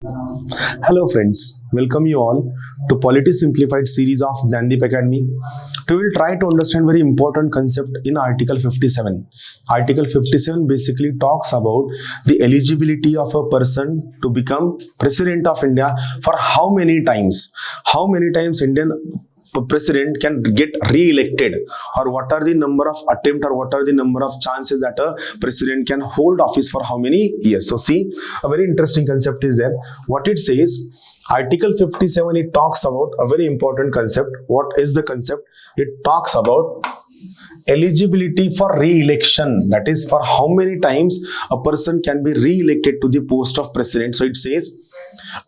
Hello friends, welcome you all to Polity Simplified series of Dnyanadeep Academy. We will try to understand very important concept in Article 57. Article 57 basically talks about the eligibility of a person to become President of India for how many times. How many times Indian president can get re-elected, or what are the number of attempt, or what are the number of chances that a president can hold office for how many years. So see, a very interesting concept is there. What it says, Article 57, it talks about a very important concept. What is the concept? It talks about eligibility for re-election, that is for how many times a person can be re-elected to the post of president. So it says,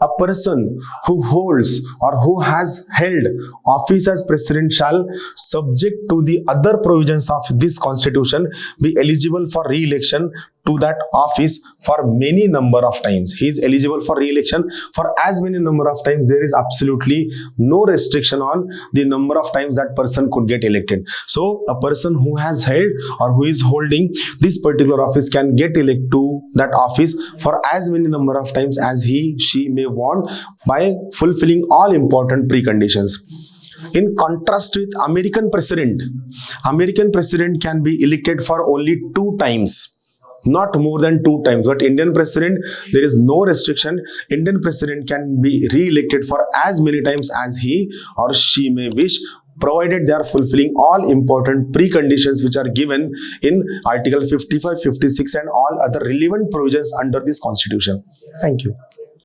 a person who holds or who has held office as president shall, subject to the other provisions of this constitution, be eligible for re-election to that office for many number of times. He is eligible for re-election for as many number of times. There is absolutely no restriction on the number of times that person could get elected. So a person who has held or who is holding this particular office can get elected to that office for as many number of times as she may want, by fulfilling all important preconditions. In contrast with American president can be elected for only 2 times. Not more than 2 times. But Indian president, there is no restriction. Indian president can be re-elected for as many times as he or she may wish, provided they are fulfilling all important preconditions which are given in Article 55, 56 and all other relevant provisions under this constitution. Thank you.